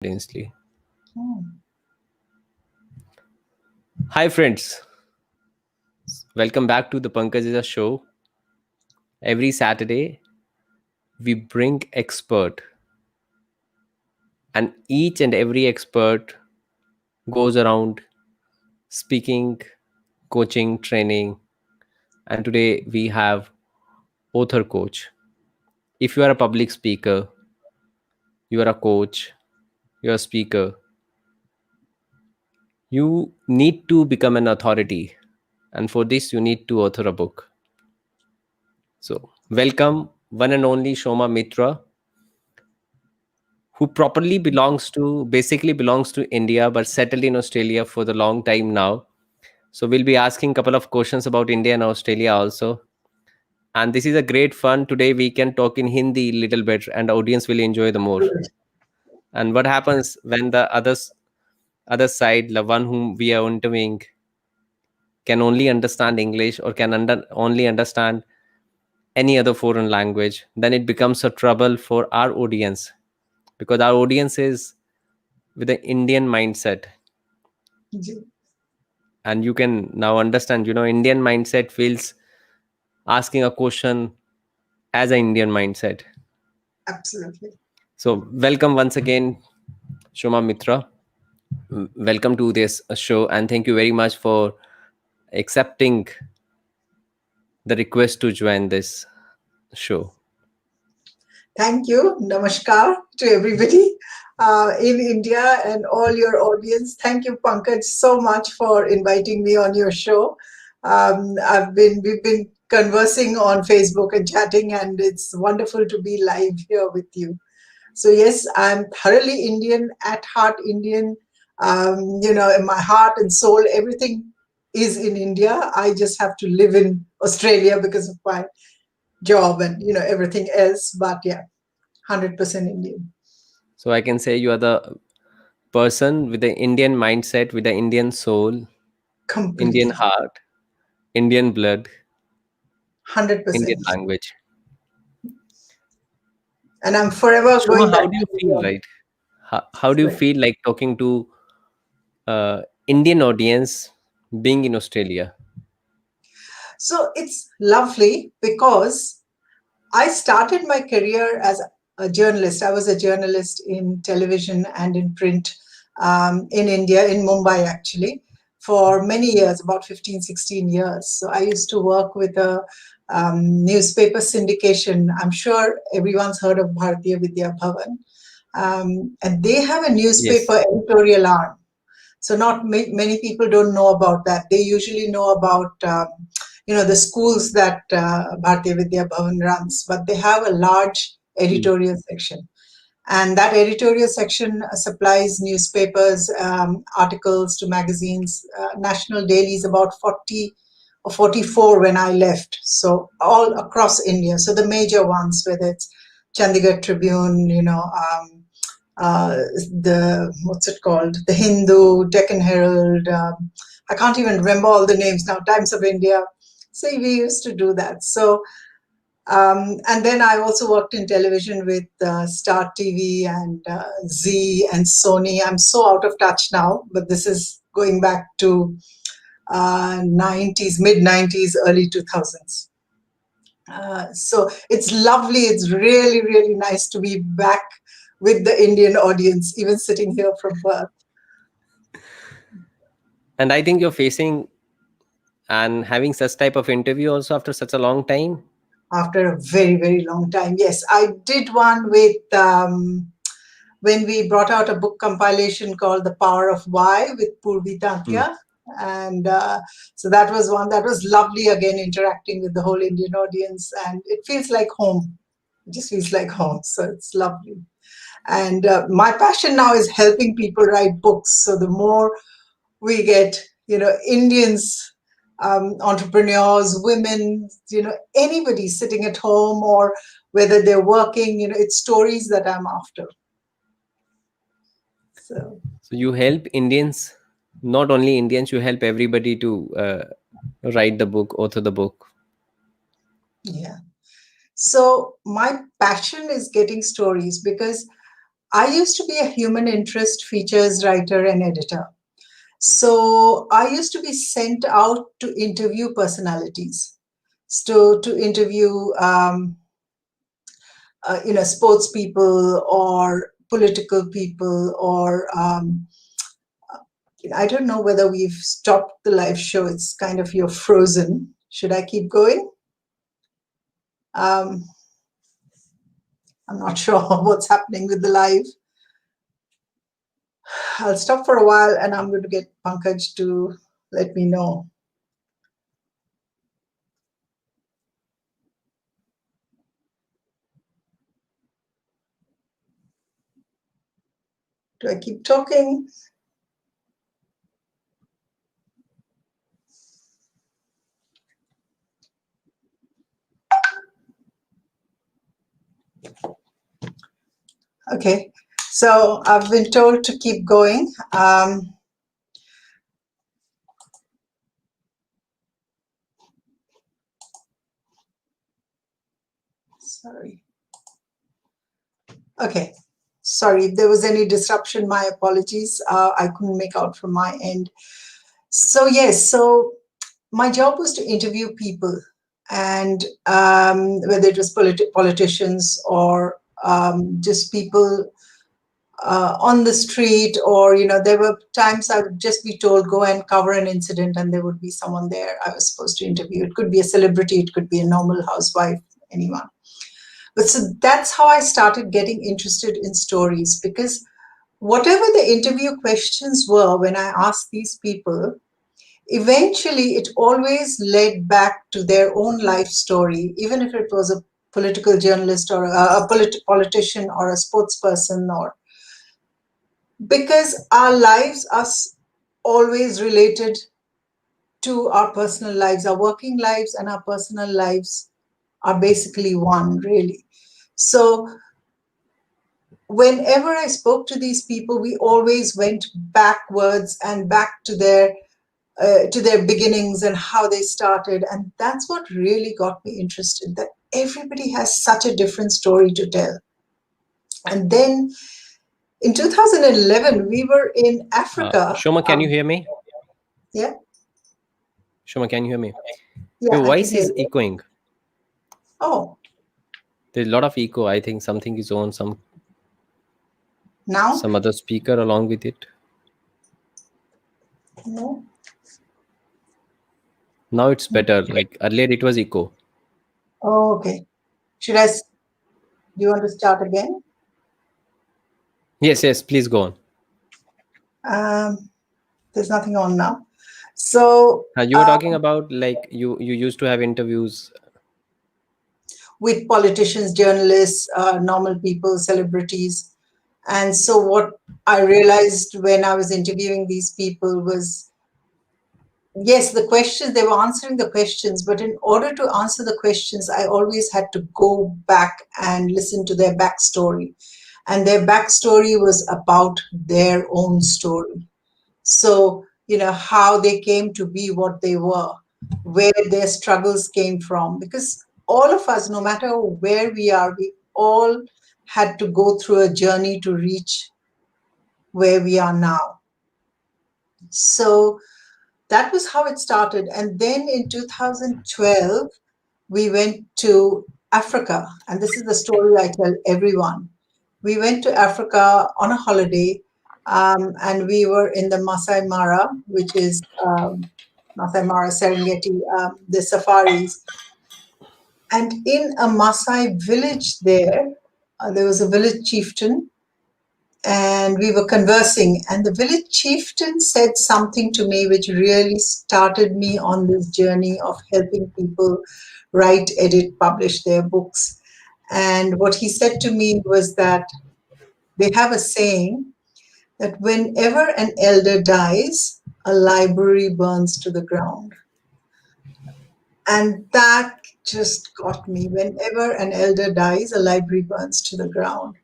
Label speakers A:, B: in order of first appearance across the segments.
A: Instantly.
B: Hmm.
A: Hi, friends. Welcome back to the Pankaj show. Every Saturday, we bring expert, and each and every expert goes around speaking, coaching, training. And today we have Author Coach. If you are a public speaker, you are a coach, you're a speaker, you need to become an authority. And for this, you need to author a book. So, welcome one and only Shoma Mitra, who properly basically belongs to India, but settled in Australia for the long time now. So we'll be asking a couple of questions about India and Australia also. And this is a great fun. Today we can talk in Hindi little bit, and the audience will enjoy the more. And what happens when the other side, the one whom we are interviewing, can only understand English or can only understand any other foreign language, then it becomes a trouble for our audience, because our audience is with the Indian mindset.
B: Ji.
A: And you can now understand, Indian mindset feels asking a question as an Indian mindset.
B: Absolutely.
A: So welcome once again, Shoma Mitra. Welcome to this show, and thank you very much for accepting the request to join this show.
B: Thank you. Namaskar to everybody in India and all your audience. Thank you, Pankaj, so much for inviting me on your show. We've been conversing on Facebook and chatting, and it's wonderful to be live here with you. So yes, I'm thoroughly Indian, at heart Indian. In my heart and soul, everything is in India. I just have to live in Australia because of my job and everything else. But yeah, 100% Indian.
A: So I can say you are the person with the Indian mindset, with the Indian soul, Indian
B: Completely.
A: heart, Indian blood, Indian
B: 100%.
A: language.
B: And I'm forever
A: Shoma,
B: going
A: how
B: back
A: do you
B: to
A: feel,
B: India.
A: right? How do you
B: Sorry.
A: feel like talking to Indian audience being in Australia?
B: So it's lovely because I started my career as a journalist. I was a journalist in television and in print in India, in Mumbai actually, for many years, about 15, 16 years. So I used to work with a newspaper syndication. I'm sure everyone's heard of Bharatiya Vidya Bhavan. And they have a
A: Yes.
B: newspaper editorial arm. So not many people don't know about that. They usually know about the schools that Bharatiya Vidya Bhavan runs, but they have a large
A: Mm.
B: editorial section. And that editorial section supplies newspapers, articles to magazines, national dailies, about 40 or 44 when I left. So all across India. So the major ones, whether it's Chandigarh Tribune, the what's it called, the Hindu, Deccan Herald. I can't even remember all the names now. Times of India. So we used to do that. So and then I also worked in television with Star TV and Z and Sony. I'm so out of touch now, but this is going back to 90s, mid 90s, early 2000s. So it's lovely. It's really, really nice to be back with the Indian audience, even sitting here from Perth.
A: And I think you're facing and having such type of interview also after such a long time.
B: After a very, very long time. Yes, I did one with when we brought out a book compilation called The Power of Why with Purvi
A: Hmm.
B: Takia. And so that was one that was lovely, again, interacting with the whole Indian audience. And it feels like home. It just feels like home. So it's lovely. And my passion now is helping people write books. So the more we get, Indians, entrepreneurs, women, anybody sitting at home or whether they're working, it's stories that I'm after. So,
A: So you help Indians, not only Indians, you help everybody to write the book, author the book.
B: yeah. So my passion is getting stories because I used to be a human interest features writer and editor. So I used to be sent out to interview personalities, to interview, sports people or political people, or I don't know whether we've stopped the live show. It's kind of you're frozen. Should I keep going? Um, I'm not sure what's happening with the live. I'll stop for a while and I'm going to get Pankaj to let me know. Do I keep talking? Okay, so I've been told to keep going. Sorry. Okay, sorry if there was any disruption, my apologies. I couldn't make out from my end. So yes, so my job was to interview people, and whether it was politicians or just people on the street, or there were times I would just be told go and cover an incident, and there would be someone there I was supposed to interview. It could be a celebrity, it could be a normal housewife, anyone. But so that's how I started getting interested in stories, because whatever the interview questions were when I asked these people, eventually it always led back to their own life story, even if it was a political journalist or politician or a sports person, or because our lives are always related to our personal lives. Our working lives and our personal lives are basically one, really. So whenever I spoke to these people, we always went backwards and back to their beginnings and how they started. And that's what really got me interested, that everybody has such a different story to tell. And then in 2011, we were in Africa.
A: Shoma, can you hear me?
B: Yeah.
A: Shoma, can you hear me?
B: Yeah,
A: Your
B: I can
A: voice
B: hear
A: is
B: you.
A: echoing.
B: Oh,
A: There's a lot of echo. I think something is on,
B: now?
A: some other speaker along with it.
B: No.
A: Now it's better. Like earlier it was echo.
B: Oh, okay. Should I? Do you want to start again?
A: Yes, please go on.
B: There's nothing on now. So
A: You were talking about like you used to have interviews.
B: with politicians, journalists, normal people, celebrities. And so what I realized when I was interviewing these people was, yes, the questions, they were answering the questions, but in order to answer the questions, I always had to go back and listen to their backstory. And their backstory was about their own story. So, how they came to be what they were, where their struggles came from. Because all of us, no matter where we are, we all had to go through a journey to reach where we are now. So that was how it started. And then in 2012, we went to Africa. And this is the story I tell everyone. We went to Africa on a holiday, and we were in the Masai Mara, which is Masai Mara, Serengeti, the safaris. And in a Maasai village there was a village chieftain, and we were conversing. And the village chieftain said something to me which really started me on this journey of helping people write, edit, publish their books. And what he said to me was that they have a saying that whenever an elder dies, a library burns to the ground. And that just got me. Whenever an elder dies, a library burns to the ground.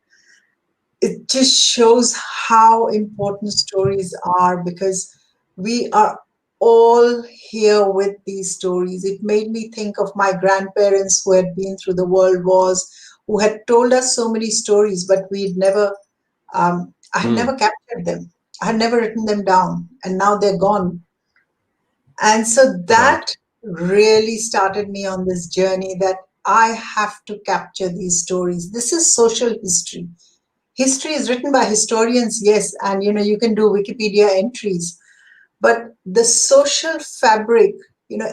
B: It just shows how important stories are, because we are all here with these stories. It made me think of my grandparents who had been through the world wars, who had told us so many stories, but we'd never I had
A: Hmm.
B: never captured them. I had never written them down, and now they're gone. And so
A: Right.
B: that really started me on this journey that I have to capture these stories. This is social history. History is written by historians, yes, and you can do Wikipedia entries, but the social fabric,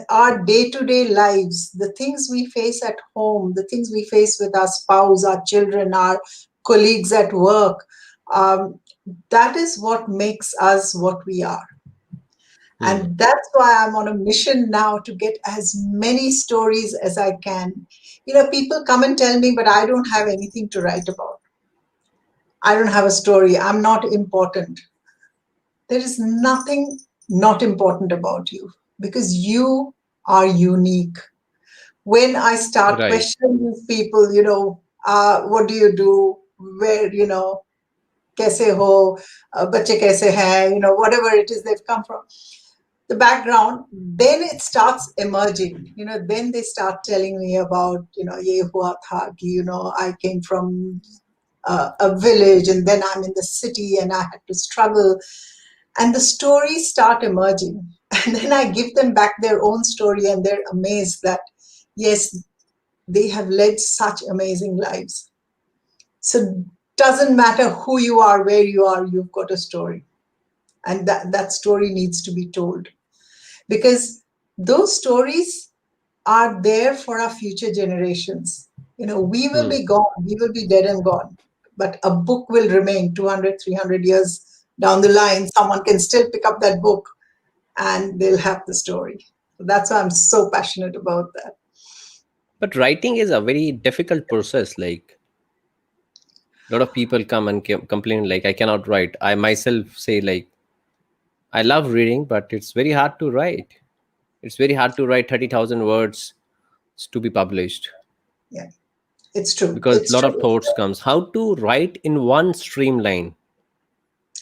B: our day-to-day lives, the things we face at home, the things we face with our spouse, our children, our colleagues at work, um, that is what makes us what we are.
A: Hmm.
B: And that's why I'm on a mission now to get as many stories as I can. People come and tell me, but I don't have anything to write about. I don't have a story. I'm not important. There is nothing not important about you because you are unique. When I start
A: Right.
B: questioning these people, what do you do? Where, kaise ho, bache kaise hai, whatever it is they've come from, the background, then it starts emerging. Then they start telling me about, ye hua tha, ki, I came from a village and then I'm in the city and I had to struggle. And the stories start emerging. And then I give them back their own story and they're amazed that, yes, they have led such amazing lives. So doesn't matter who you are, where you are, you've got a story. And that story needs to be told. Because those stories are there for our future generations. We will
A: Hmm.
B: be gone, we will be dead and gone, but a book will remain 200, 300 years down the line. Someone can still pick up that book and they'll have the story. That's why I'm so passionate about that.
A: But writing is a very difficult process. Like a lot of people come and complain, like I cannot write. I myself say like I love reading, but it's very hard to write. It's very hard to write 30,000 words to be published
B: Yeah, it's true.
A: because a
B: It's
A: lot
B: true.
A: of thoughts comes. How to write in one streamline?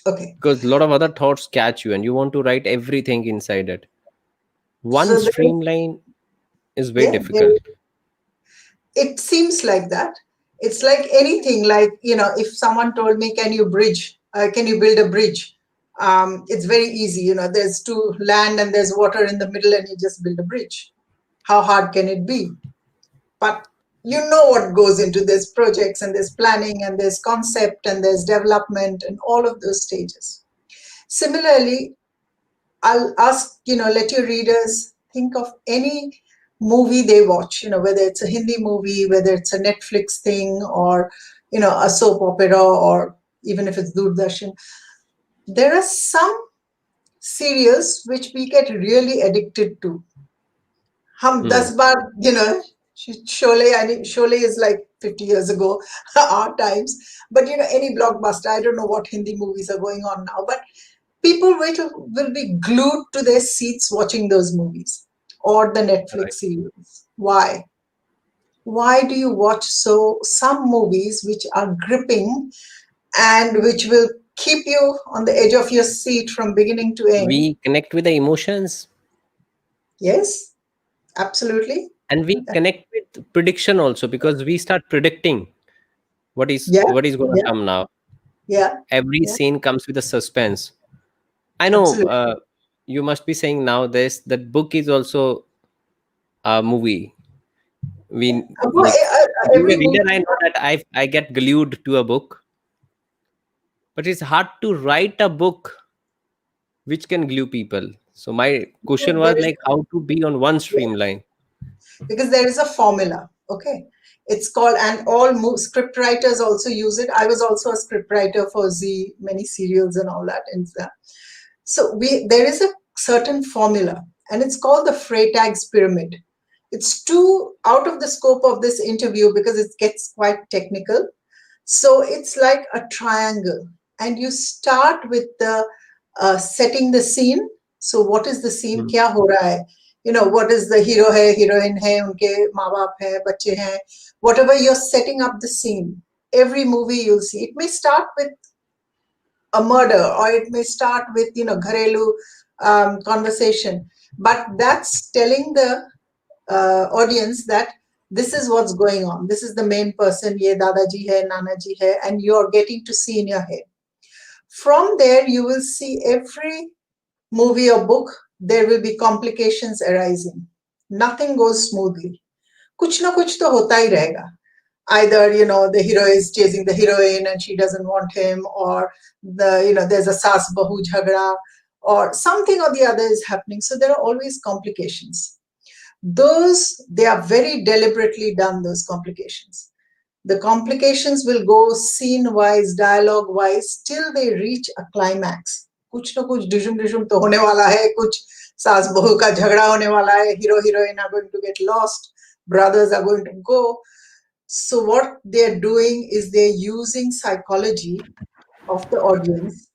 B: Okay.
A: Because a lot of other thoughts catch you and you want to write everything inside it. One
B: So there,
A: streamline is very
B: yeah, there,
A: difficult.
B: it seems like that. It's like anything, like, if someone told me, can you build a bridge? It's very easy. There's two land and there's water in the middle and you just build a bridge. How hard can it be? But you know what goes into this projects, and there's planning and there's concept and there's development and all of those stages. Similarly, I'll ask, let your readers think of any movie they watch, whether it's a Hindi movie, whether it's a Netflix thing, or, a soap opera, or even if it's Doordarshan. There are some serials which we get really addicted to. Hum
A: Hmm.
B: 10 baar, Sholay, I mean, Sholay is like 50 years ago, our times. But, any blockbuster, I don't know what Hindi movies are going on now, but people will be glued to their seats watching those movies or the Netflix
A: Right.
B: series. Why? Why do you watch some movies which are gripping and which will keep you on the edge of your seat from beginning to end?
A: We connect with the emotions
B: Yes, absolutely.
A: and we connect with prediction also because we start predicting what is
B: Yeah,
A: what is going to
B: yeah,
A: come now.
B: yeah,
A: Every
B: yeah,
A: scene comes with a suspense. I know
B: absolutely.
A: you must be saying now this that book is also a movie. We like being a
B: Every
A: reader,
B: movie.
A: I know that I get glued to a book, but it's hard to write a book which can glue people. So my question was
B: There is
A: like how to be on one streamline.
B: because there is a formula. Okay, it's called, and script writers also use it. I was also a script writer for many serials and all that. And so there is a certain formula, and it's called the Fray Tax Pyramid. It's too out of the scope of this interview because it gets quite technical. So it's like a triangle, and you start with the setting the scene. So what is the scene?
A: Mhm.
B: क्या हो रहा है? What is the hero है, heroine है, उनके माँ बाप है, बच्चे हैं. Whatever you're setting up the scene. Every movie you'll see. It may start with a murder, or it may start with gharelu conversation, but that's telling the audience that This is what's going on. This is the main person, ye dadaji hai, nanaji hai, and you're getting to see in your head. From there, you will see every movie or book, there will be complications arising. Nothing goes smoothly. Kuch na kuch to hota hi rahega. Either, the hero is chasing the heroine and she doesn't want him, or there's a saas bahu jhagda, or something or the other is happening. So there are always complications. They are very deliberately done, those complications. The complications will go scene wise, dialogue wise, till they reach a climax. कुछ ना कुछ डिशुम डिशुम तो होने वाला है, कुछ सास बहू का झगड़ा होने वाला है, hero heroine are going to get lost, brothers are going to go. So what they're doing is they're using psychology of the audience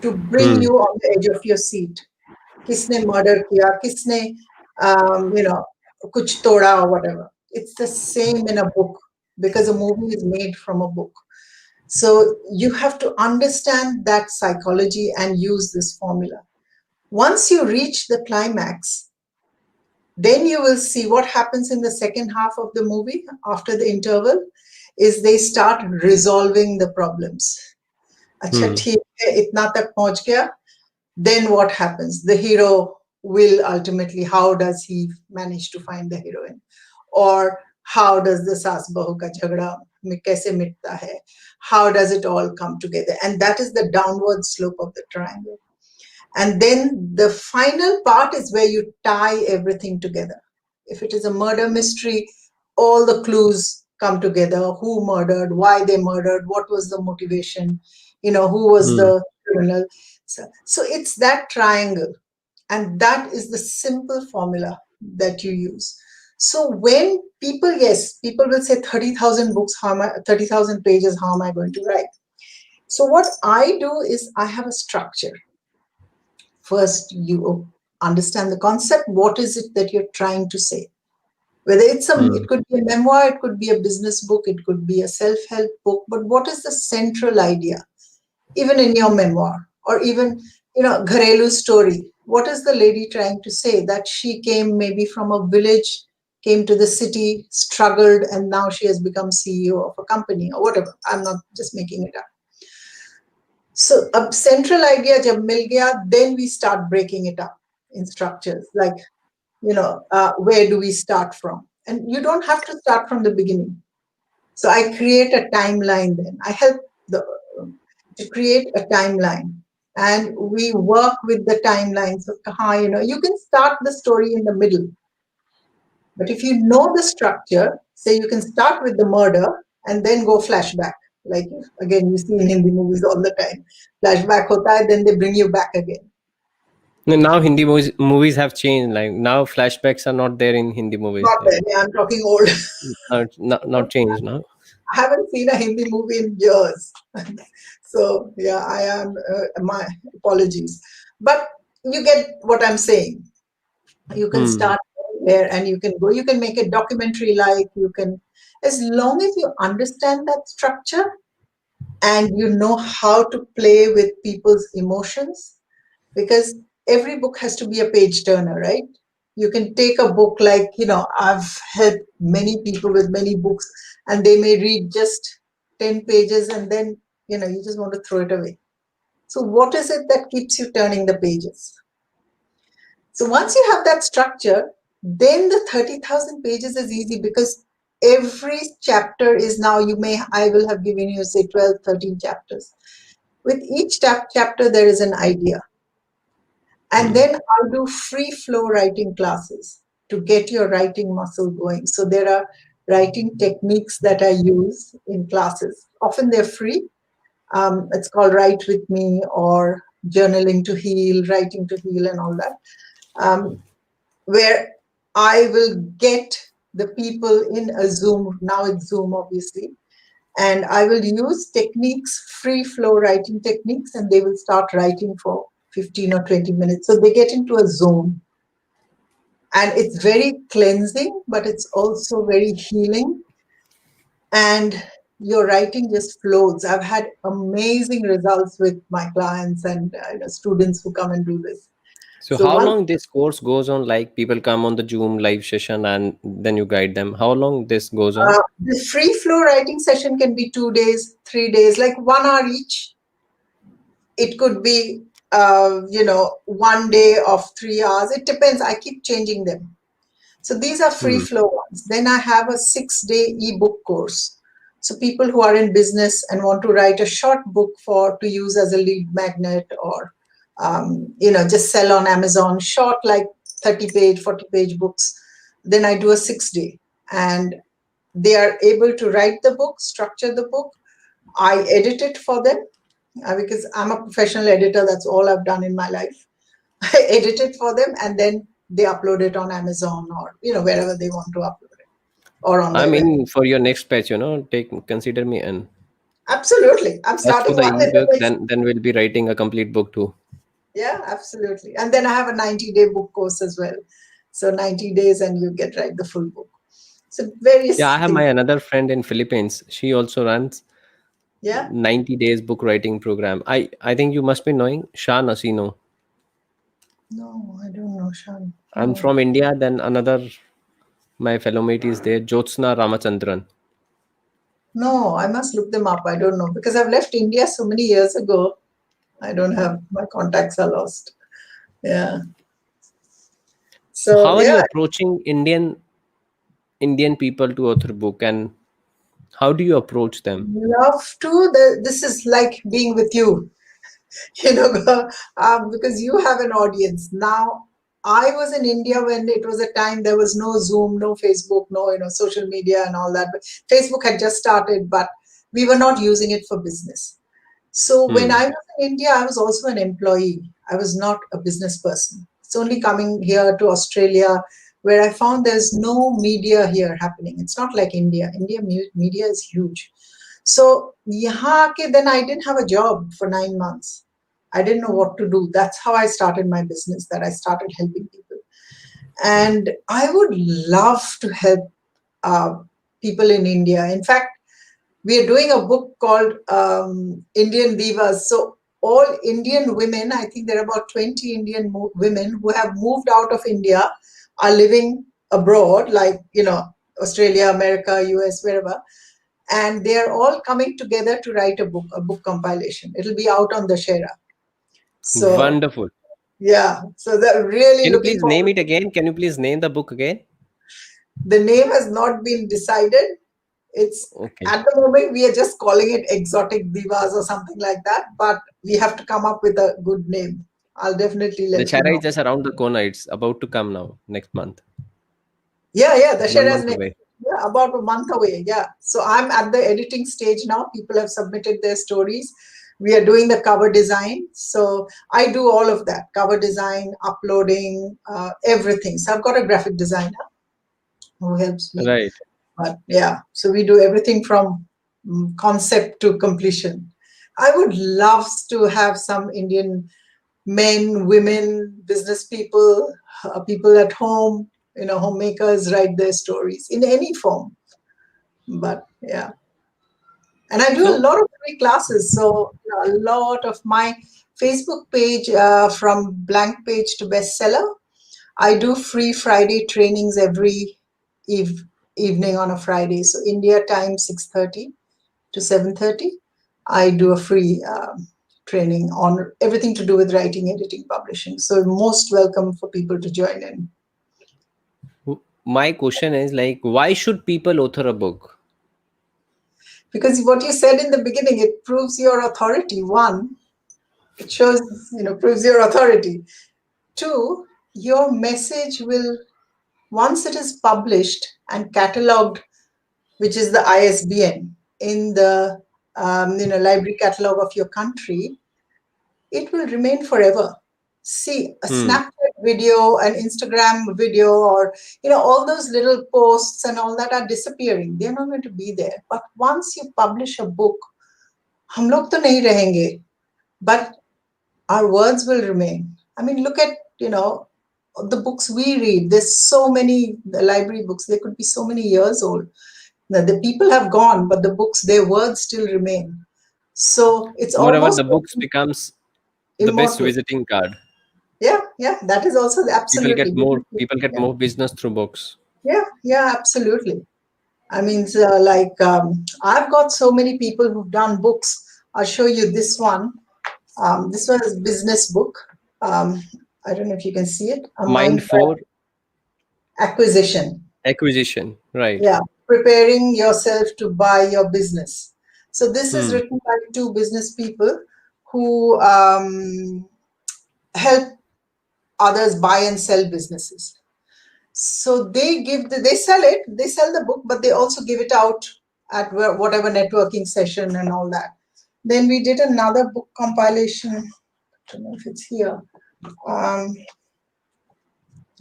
B: to bring
A: Hmm.
B: you on the edge of your seat. किसने murder किया, किसने कुछ तोड़ा or whatever. It's the same in a book, because a movie is made from a book. So you have to understand that psychology and use this formula. Once you reach the climax, then you will see what happens in the second half of the movie after the interval is they start resolving the problems. अच्छा
A: Hmm.
B: ठीक है, इतना तक पहुंच गया. Then what happens? The hero will ultimately, how does he manage to find the heroine? Or how does the saas bahu ka jhagda kaise mitta hai? How does it all come together? And that is the downward slope of the triangle. And then the final part is where you tie everything together. If it is a murder mystery, all the clues come together. Who murdered, why they murdered, what was the motivation, who was
A: Hmm.
B: the criminal. So it's that triangle. And that is the simple formula that you use. So when yes, people will say 30,000 books, 30,000 pages, how am I going to write? So what I do is I have a structure. First, you understand the concept. What is it that you're trying to say? Whether
A: Hmm.
B: it could be a memoir, it could be a business book, it could be a self-help book, but what is the central idea? Even in your memoir, or even, Gharelu story. What is the lady trying to say? That she came maybe from a village, came to the city, struggled, and now she has become CEO of a company or whatever. I'm not just making it up. So a central idea jab mil gaya, then we start breaking it up in structures. Like, where do we start from? And you don't have to start from the beginning. So I create a timeline. Then I help the to create a timeline, and we work with the timeline. So you can start the story in the middle, but if you know the structure, say you can start with the murder and then go flashback. Like, again, you see in Hindi movies all the time. Flashback hota hai, then they bring you back again.
A: No, now Hindi movies have changed. Like now, flashbacks are not there in Hindi movies.
B: Not
A: Like
B: there. Yeah, I'm talking old.
A: not changed now.
B: I haven't seen a Hindi movie in years. So, yeah, I am, my apologies. But you get what I'm saying. You can
A: Hmm.
B: start there and you can go. You can make a documentary, like, as long as you understand that structure and you know how to play with people's emotions, because every book has to be a page turner, right? You can take a book like, I've helped many people with many books, and they may read just 10 pages and then, you just want to throw it away. So, what is it that keeps you turning the pages? So, once you have that structure, then the 30,000 pages is easy, because every chapter is now, I will have given you, say, 12, 13 chapters. With each chapter, there is an idea. And
A: Hmm.
B: then I do free flow writing classes to get your writing muscle going. So there are writing techniques that I use in classes. Often they're free. It's called Write With Me, or Journaling to Heal, Writing to Heal, and all that, where I will get the people in a Zoom. Now it's Zoom, obviously. And I will use techniques, free flow writing techniques, and they will start writing for 15 or 20 minutes. So they get into a zone. And it's very cleansing, but it's also very healing. And your writing just flows. I've had amazing results with my clients and students who come and do this.
A: So
B: So
A: how
B: once
A: long this course goes on? Like people come on the Zoom live session and then you guide them. How long this goes on?
B: the free flow writing session can be 2 days, 3 days, like 1 hour each. It could be, 1 day of 3 hours. It depends. I keep changing them. So these are free
A: Hmm.
B: flow ones. Then I have a 6-day ebook course. So people who are in business and want to write a short book for to use as a lead magnet, or just sell on Amazon, short, like 30-page, 40-page books. Then I do a 6-day, and they are able to write the book, structure the book. I edit it for them, because I'm a professional editor. That's all I've done in my life. I edit it for them, and then they upload it on Amazon, or wherever they want to upload it, or on
A: I
B: their web.
A: mean, for your next batch, take consider me in.
B: Absolutely. I'm
A: First for
B: starting
A: the
B: one in the
A: ebook,
B: next.
A: then we'll be writing a complete book too.
B: Yeah, absolutely. And then I have a 90-day book course as well. So 90 days and you get write the full book. So
A: Yeah, I
B: various
A: have
B: things.
A: my another friend in Philippines. She also runs
B: Yeah.
A: 90 days book writing program. I think you must be knowing Shah Nasino.
B: No, I don't know, Shan.
A: I'm
B: No.
A: from India. Then another my fellow mate is there, Jyotsna Ramachandran.
B: No, I must look them up. I don't know because I've left India so many years ago. I don't have, my contacts are lost. Yeah.
A: So
B: So
A: how are you
B: yeah,
A: approaching Indian people to author book, and how do you approach them?
B: love to. This is like being with you, because you have an audience. Now, I was in India when it was a time there was no Zoom, no Facebook, no, social media and all that. But Facebook had just started, but we were not using it for business. So when
A: Hmm.
B: I was in India, I was also an employee. I was not a business person. It's only coming here to Australia where I found there's no media here happening. It's not like India. India media is huge. So यहाँ के then I didn't have a job for 9 months. I didn't know what to do. That's how I started my business, that I started helping people. And I would love to help uh, people in India. In fact, we are doing a book called Indian Divas. So all Indian women, I think there are about 20 Indian women who have moved out of India, are living abroad, like, Australia, America, US, wherever. And they are all coming together to write a book compilation. It'll be out on the Shera. So
A: Wonderful.
B: yeah, so they're really
A: Can you
B: looking
A: please name
B: forward.
A: it again? Can you please name the book again?
B: The name has not been decided. It's
A: Okay.
B: at the moment we are just calling it Exotic Divas or something like that, but we have to come up with a good name. I'll definitely
A: The
B: let you
A: Chara
B: know.
A: is just around the corner. It's about to come now, next month.
B: Yeah, yeah, the
A: One
B: Shera is
A: month
B: next.
A: away.
B: Yeah, about a month away. Yeah. So I'm at the editing stage now. People have submitted their stories. We are doing the cover design. So I do all of that, cover design, uploading, everything. So I've got a graphic designer who helps me.
A: Right.
B: But yeah, so we do everything from concept to completion. I would love to have some Indian men, women, business people, people at home, homemakers write their stories in any form. But yeah, and I do a
A: So
B: lot of free classes. So a lot of my Facebook page, from blank page to bestseller, I do free Friday trainings every eve- evening on a Friday. So India time 6:30 to 7:30. I do a free training on everything to do with writing, editing, publishing. So most welcome for people to join in.
A: my question is like, why should people author a book?
B: Because what you said in the beginning, it proves your authority. One, it shows, proves your authority. Two, your message will, once it is published and cataloged, which is the ISBN in the library catalog of your country, it will remain forever. See, a
A: Hmm.
B: Snapchat video, an Instagram video, or all those little posts and all that are disappearing. They're not going to be there. But once you publish a book, हम लोग तो नहीं रहेंगे, but our words will remain. I mean, look at the books we read. There's so many library books. They could be so many years old. Now, the people have gone, but the books, their words still remain. So it's
A: Moreover,
B: almost
A: the books becomes the best
B: immortal.
A: visiting card.
B: Yeah, that is also
A: People
B: absolutely.
A: get more people get more business through books.
B: Yeah, absolutely. I mean, I've got so many people who've done books. I'll show you this one. This one is business book. Um, I don't know if you can see it. A
A: Mind
B: mind
A: for
B: acquisition.
A: acquisition, right?
B: Yeah, preparing yourself to buy your business. So this is
A: Hmm.
B: written by two business people who help others buy and sell businesses. So they sell it, they sell the book, but they also give it out at whatever networking session and all that. Then we did another book compilation. I don't know if it's here. Um,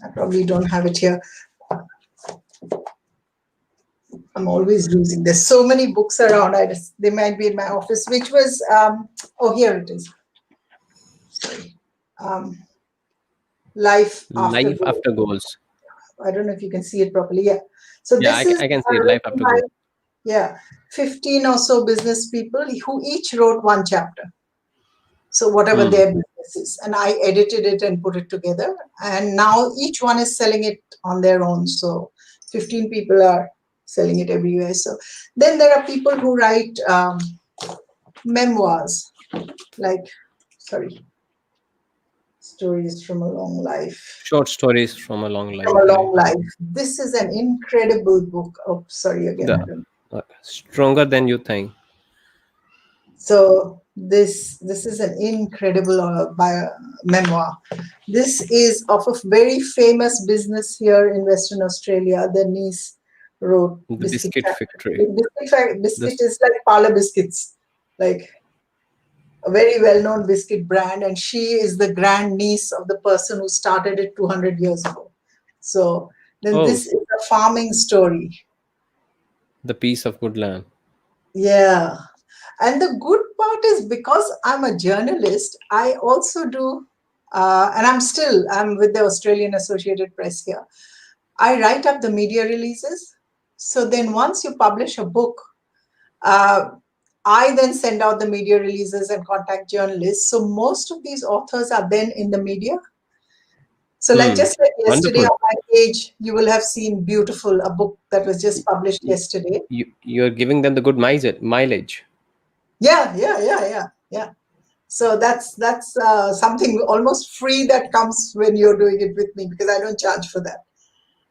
B: I probably don't have it here. I'm always losing. There's so many books around. They might be in my office. Which was oh, here it is. Sorry. Um, Life After
A: Life
B: Goal.
A: after goals.
B: I don't know if you can see it properly. Yeah. So
A: Yeah,
B: this is
A: I can see it. Life
B: written
A: after
B: by
A: goals.
B: 15 or so business people who each wrote one chapter. So whatever
A: Hmm.
B: their business is, and I edited it and put it together. And now each one is selling it on their own. So 15 people are selling it everywhere. So then there are people who write memoirs, like, sorry, stories from a long life.
A: Short stories from a long
B: From
A: life,
B: a
A: right?
B: long life. This is an incredible book. Oh, sorry again. I
A: The
B: don't.
A: stronger than you think.
B: So this is an incredible memoir. This is of a very famous business here in Western Australia. The niece wrote
A: The
B: Biscuit
A: biscuit
B: Factory.
A: factory.
B: Biscuit
A: This
B: is like parlor biscuits, like a very well-known biscuit brand, and she is the grand niece of the person who started it 200 years ago. So then
A: oh,
B: this is a farming story.
A: the piece of good land.
B: Yeah. And the good part is because I'm a journalist, I also do, and I'm with the Australian Associated Press here. I write up the media releases. So then once you publish a book, uh, I then send out the media releases and contact journalists. So most of these authors are then in the media. So
A: Hmm.
B: just like yesterday
A: Wonderful.
B: on my page, you will have seen Beautiful, a book that was just published yesterday.
A: You're giving them the good mileage.
B: Yeah. So that's something almost free that comes when you're doing it with me because I don't charge for that.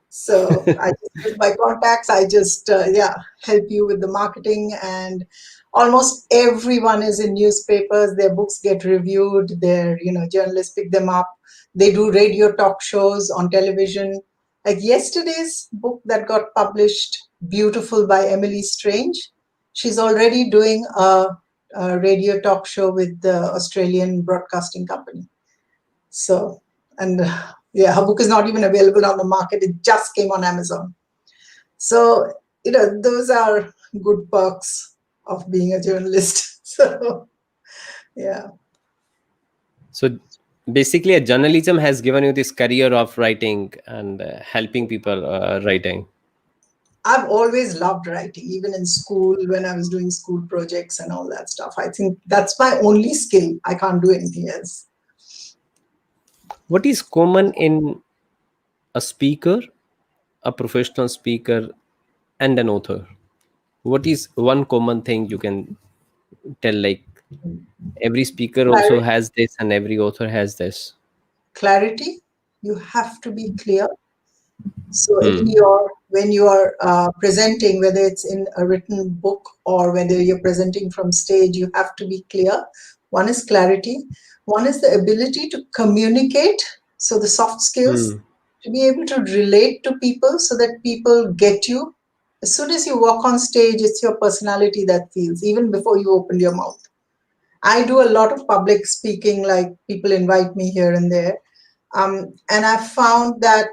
B: So I just use my contacts. I just help you with the marketing, and almost everyone is in newspapers. Their books get reviewed. Their journalists pick them up. They do radio talk shows on television. Like yesterday's book that got published, Beautiful by Emily Strange. She's already doing a radio talk show with the Australian Broadcasting Company. So, and yeah, her book is not even available on the market. It just came on Amazon. So, those are good perks of being a journalist. So, yeah.
A: So basically, a journalism has given you this career of writing and helping people writing.
B: I've always loved writing, even in school when I was doing school projects and all that stuff. I think that's my only skill. I can't do anything else.
A: What is common in a speaker, a professional speaker, and an author? What is one common thing you can tell? Like every speaker also
B: Clarity.
A: has this, and every author has this.
B: Clarity. You have to be clear. So
A: Hmm.
B: when you are presenting, whether it's in a written book or whether you're presenting from stage, you have to be clear. One is clarity. One is the ability to communicate. So the soft skills,
A: Hmm.
B: to be able to relate to people so that people get you. As soon as you walk on stage, it's your personality that feels, even before you open your mouth. I do a lot of public speaking, like people invite me here and there. And I've found that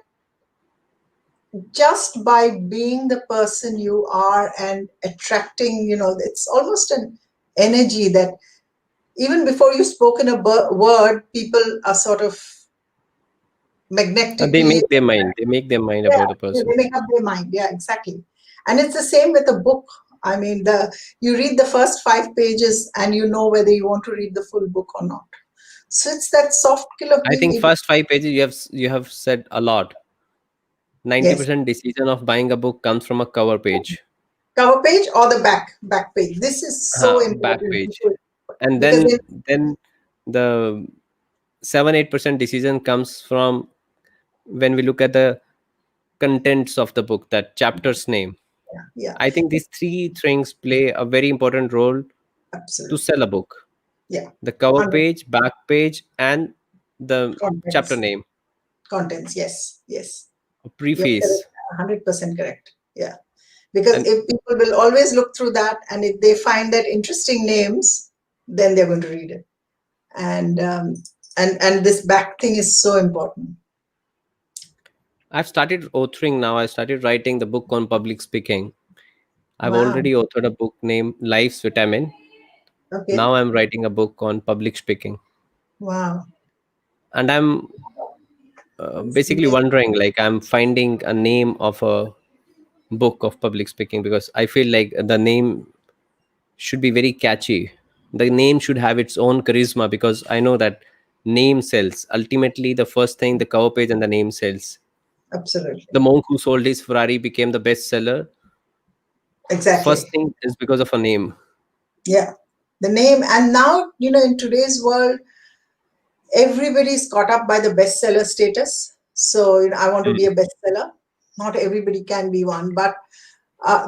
B: just by being the person you are and attracting, it's almost an energy that even before you've spoken a word, people are sort of
A: They
B: magnetically,
A: make their mind. They make their mind
B: yeah,
A: about the person.
B: they make up their mind. Yeah, exactly. And it's the same with a book. I mean, you read the first 5 pages and you know whether you want to read the full book or not. So it's that soft skill of
A: I
B: being
A: think
B: able.
A: first 5 pages you have said a lot.
B: Yes,
A: 90% decision of buying a book comes from a cover page,
B: cover page or the back page. This is so
A: back
B: important
A: page,
B: people,
A: and
B: because
A: then the 7-8% decision comes from when we look at the contents of the book, that chapter's name.
B: yeah,
A: I think these three things play a very important role to
B: absolutely,
A: sell a book:
B: yeah,
A: the cover
B: 100
A: page, back page, and the chapter
B: contents,
A: name,
B: contents. Yes, yes, you're correct,
A: preface.
B: 100% correct. Yeah, because
A: And
B: if people will always look through that, and if they find that interesting names, then they're going to read it. And and this back thing is so important.
A: I've started authoring now. I started writing the book on public speaking. I've
B: Wow.
A: already authored a book named Life's Vitamin.
B: Okay.
A: Now I'm writing a book on public speaking.
B: Wow.
A: And I'm
B: That's
A: basically
B: amazing.
A: wondering, like, I'm finding a name of a book of public speaking, because I feel like the name should be very catchy. The name should have its own charisma, because I know that name sells. Ultimately, the first thing, the cover page and the name sells. The
B: Absolutely.
A: monk who sold his Ferrari became the bestseller. First
B: Exactly.
A: thing is because of a name.
B: Yeah. The name, and now, in today's world, everybody's caught up by the bestseller status. So, I want to be
A: Mm.
B: a bestseller. Not everybody can be one, but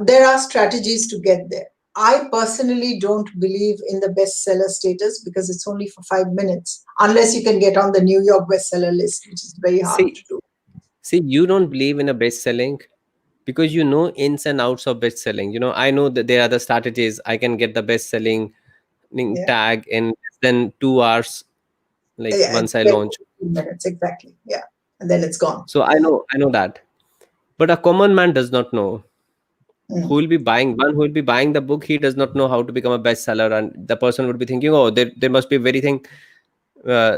B: there are strategies to get there. I personally don't believe in the bestseller status because it's only for 5 minutes, unless you can get on the New York bestseller list, which is very hard
A: See,
B: to do.
A: see, you don't believe in a best selling because you know ins and outs of best selling. I know that there are the strategies. I can get the best selling
B: Yeah.
A: tag in less than 2 hours, like
B: Yeah.
A: once I
B: It's
A: launch.
B: 15 minutes, exactly. Yeah. And then it's gone.
A: So I know that. But a common man does not know. Who
B: Mm.
A: will be buying one who will be buying the book, he does not know how to become a bestseller, and the person would be thinking, oh, there must be very thing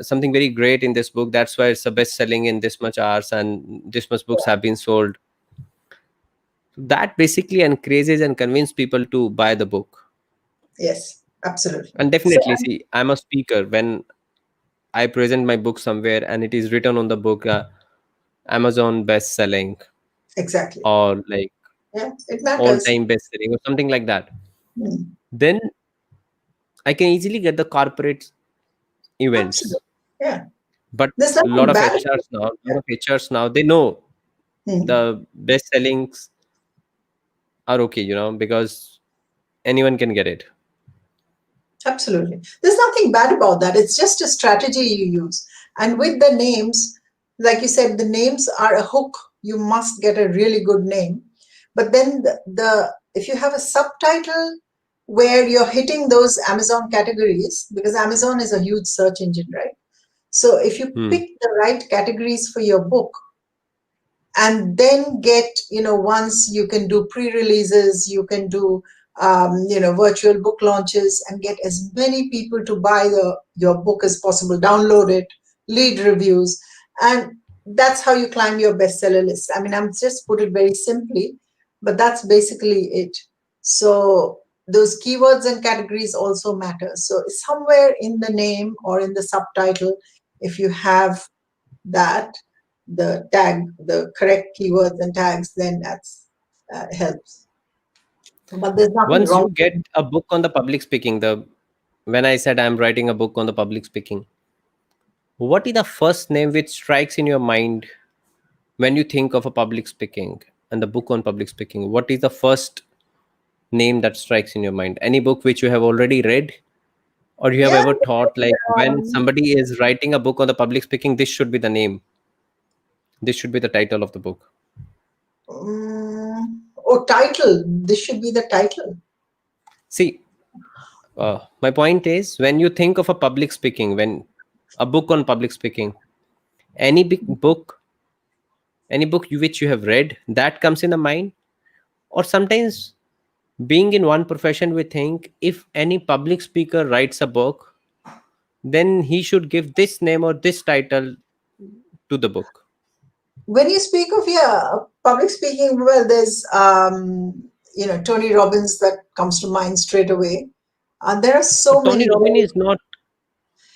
A: something very great in this book, that's why it's a best selling in this much hours and this much books have been sold. That basically encourages and convince people to buy the book.
B: Yes, absolutely.
A: And
B: So,
A: definitely, see, I'm a speaker. When I present my book somewhere and it is written on the book, Amazon best selling,
B: exactly.
A: or like
B: Yeah, it
A: all
B: matters.
A: time best selling or something like that,
B: Mm.
A: then I can easily get the corporate events.
B: Absolutely. Yeah.
A: But
B: There's
A: a lot
B: nothing
A: of
B: bad about
A: HRs
B: it.
A: now, they know
B: Yeah. Mm.
A: the best sellings are okay, because anyone can get it.
B: Absolutely. There's nothing bad about that. It's just a strategy you use. And with the names, like you said, the names are a hook. You must get a really good name. But then the if you have a subtitle where you're hitting those Amazon categories, because Amazon is a huge search engine, right? So if you
A: Hmm.
B: pick the right categories for your book, and then get, once you can do pre-releases, you can do virtual book launches, and get as many people to buy your book as possible, download it, lead reviews, and that's how you climb your bestseller list. I mean, I'm just put it very simply, but that's basically it. So those keywords and categories also matter. So somewhere in the name or in the subtitle, if you have that, the tag, the correct keywords and tags, then that's helps. But there's nothing
A: Once
B: wrong
A: you
B: with
A: get a book on the public speaking, the when I said I'm writing a book on the public speaking, what is the first name which strikes in your mind when you think of a public speaking and the book on public speaking? What is the first name that strikes in your mind? Any book which you have already read, or you have
B: Yeah.
A: ever thought, like, when
B: um,
A: somebody is writing a book on the public speaking, this should be the name, this should be the title of the book?
B: or title, this should be the title.
A: See, my point is, when you think of a public speaking, when a book on public speaking, any big book, any book which you have read, that comes in the mind. Or sometimes, being in one profession, we think if any public speaker writes a book, then he should give this name or this title to the book.
B: When you speak of, yeah, public speaking, well, there's Tony Robbins that comes to mind straight away. There are so
A: But
B: many.
A: Tony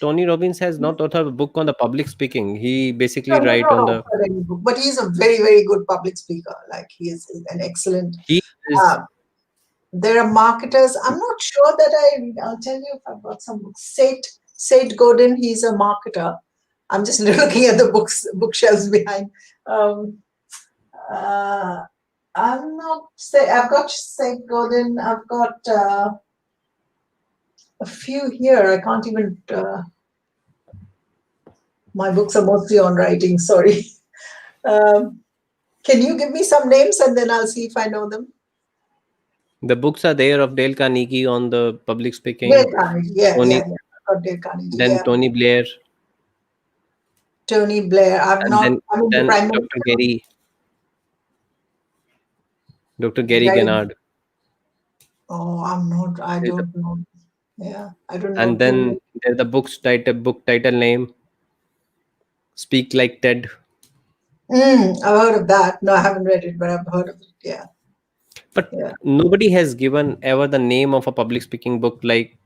A: Tony Robbins has not authored a book on the public speaking. He
B: No,
A: basically
B: he's
A: write
B: not
A: on the
B: authored any book, but he's a very, very good public speaker. Like he is an excellent.
A: he
B: Uh,
A: is
B: there are marketers. I'm not sure that I'll tell you if I've got some books. Seth Godin, he's a marketer. I'm just looking at the bookshelves behind. Um, uh, I'm not say I've got Seth Godin. I've got a few here. I can't even. My books are mostly on writing. Sorry. Um, can you give me some names and then I'll see if I know them?
A: the books are there of Dale Carnegie on the public
B: Dale
A: speaking.
B: Carnegie. Yeah, yeah,
A: Tony,
B: yeah. I've got Dale Carnegie.
A: then
B: Yeah.
A: Tony Blair,
B: Tony Blair. I've
A: and
B: not. I mean, the
A: then
B: Prime
A: Dr.
B: Minister.
A: Gary, Dr. Gary
B: Gary.
A: Gennard,
B: Oh, I'm not. I
A: There's a-
B: don't know. Yeah, I don't know
A: and
B: too many.
A: then there's the book title name Speak Like Ted.
B: I've heard of that. No, I haven't read it, but I've heard of it. Yeah,
A: But
B: yeah.
A: nobody has given ever the name of a public speaking book, like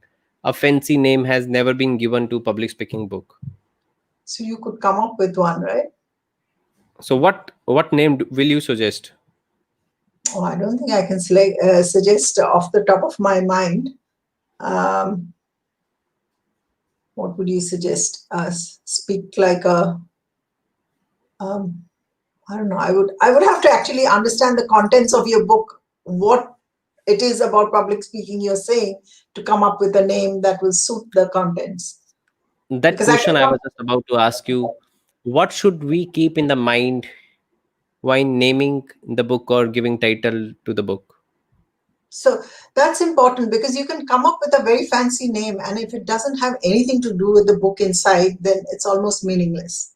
A: a fancy name has never been given to public speaking book.
B: So you could come up with one, right?
A: So what name will you suggest?
B: Oh, I don't think I can suggest off the top of my mind. Um, what would you suggest? Speak like a. Um, I don't know. I would have to actually understand the contents of your book, what it is about public speaking you're saying, to come up with a name that will suit the contents.
A: That
B: Because I
A: question I
B: cannot.
A: was just about to ask you. What should we keep in the mind while naming the book or giving title to the book?
B: So that's important because you can come up with a very fancy name, and if it doesn't have anything to do with the book inside, then it's almost meaningless,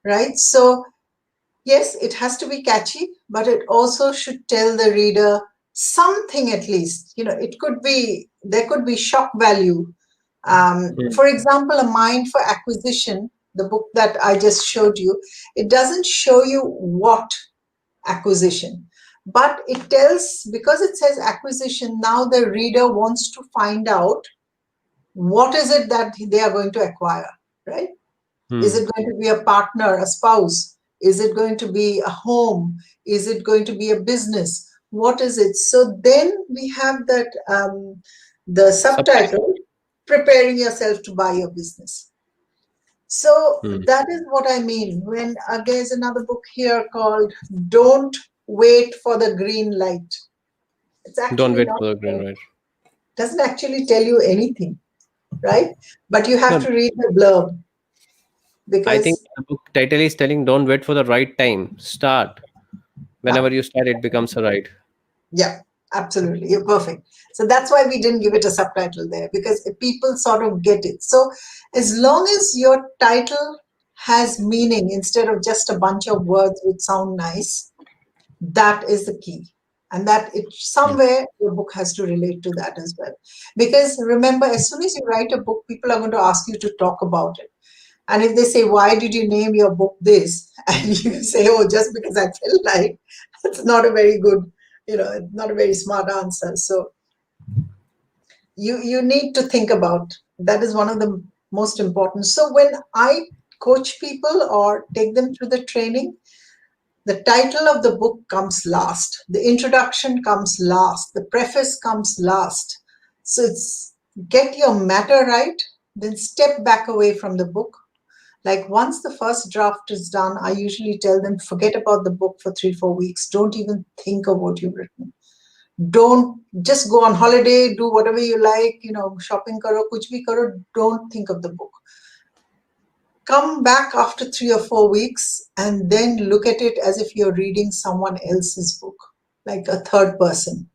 B: right? So yes, it has to be catchy, but it also should tell the reader something at least. There could be shock value.
A: Hmm.
B: For example, A Mind for Acquisition, the book that I just showed you, it doesn't show you what acquisition, but it tells, because it says acquisition, now the reader wants to find out what is it that they are going to acquire, right? Is
A: Hmm.
B: it going to be a partner, a spouse? Is it going to be a home? Is it going to be a business? What is it? So then we have that the
A: Subtitle.
B: subtitle, Preparing Yourself to Buy Your Business. So
A: Hmm.
B: that is what I mean when there's another book here called Don't Wait for the Green Light. It's
A: Don't
B: actually
A: wait
B: not,
A: for the green light.
B: doesn't actually tell you anything, right? But you have
A: No,
B: to read the blurb
A: I think
B: because,
A: the book title is telling don't wait for the right time. Start.
B: ah,
A: Whenever you start, it becomes a right.
B: yeah, absolutely. You're perfect. So that's why we didn't give it a subtitle there, because people sort of get it. So as long as your title has meaning instead of just a bunch of words which sound nice, that is the key. And that it
A: Hmm.
B: somewhere your book has to relate to that as well. Because remember, as soon as you write a book, people are going to ask you to talk about it. And if they say, why did you name your book this? And you say, oh, just because I felt like, it's not a very good, not a very smart answer. So you need to think about, that is one of the most important. So when I coach people or take them through the training, the title of the book comes last. The introduction comes last. The preface comes last. So it's get your matter right, then step back away from the book. Like once the first draft is done, I usually tell them, forget about the book for 3-4 weeks. Don't even think of what you've written. Don't just go on holiday, do whatever you like, shopping karo, kuch bhi karo. Don't think of the book. Come back after 3 or 4 weeks and then look at it as if you're reading someone else's book, like a third person.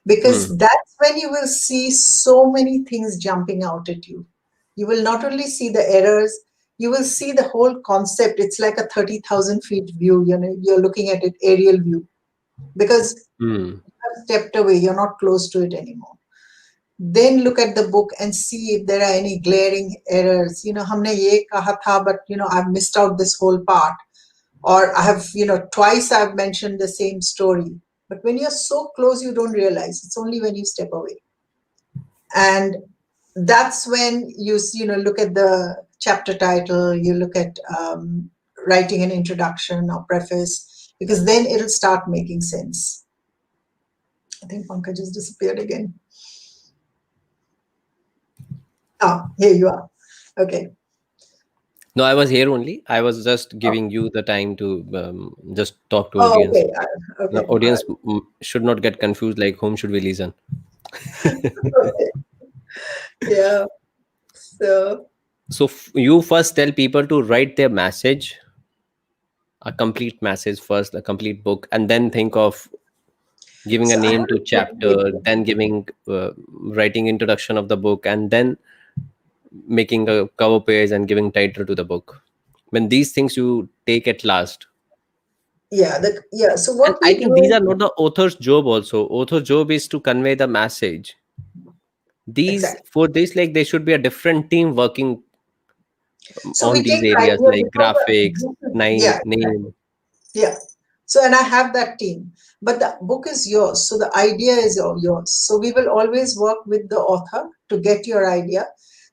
B: Because
A: Hmm.
B: that's when you will see so many things jumping out at you. You will not only see the errors, you will see the whole concept. It's like a 30,000 feet view. You're looking at it aerial view because
A: Hmm.
B: you have stepped away. You're not close to it anymore. Then look at the book and see if there are any glaring errors. Humne ye kaha tha, but I've missed out this whole part. Or I have, twice I've mentioned the same story. But when you're so close, you don't realize. It's only when you step away. And that's when look at the chapter title, you look at writing an introduction or preface, because then it'll start making sense. I think Pankaj just disappeared again. Ah, here you are. Okay.
A: No, I was here only. I was just
B: Oh,
A: giving you the time to just talk to
B: oh,
A: audience.
B: okay.
A: The
B: Okay. All
A: audience
B: right.
A: should not get confused, like whom should we listen.
B: Okay. Yeah. So,
A: So you first tell people to write their message, a complete message first, a complete book, and then think of giving a
B: so I have
A: name to
B: a template.
A: chapter, then giving writing introduction of the book, and then making a cover page and giving title to the book. When these things you take at last.
B: Yeah. Yeah. So
A: And
B: what
A: I
B: we
A: think
B: do
A: these
B: is
A: are not the author's job also. Author's job is to convey the message. These
B: exactly.
A: for this, like there should be a different team working
B: So
A: on
B: we
A: these
B: take the
A: areas
B: idea
A: like
B: because
A: graphics,
B: yeah,
A: name.
B: yeah. So, and I have that team, but the book is yours. So the idea is yours. So we will always work with the author to get your idea.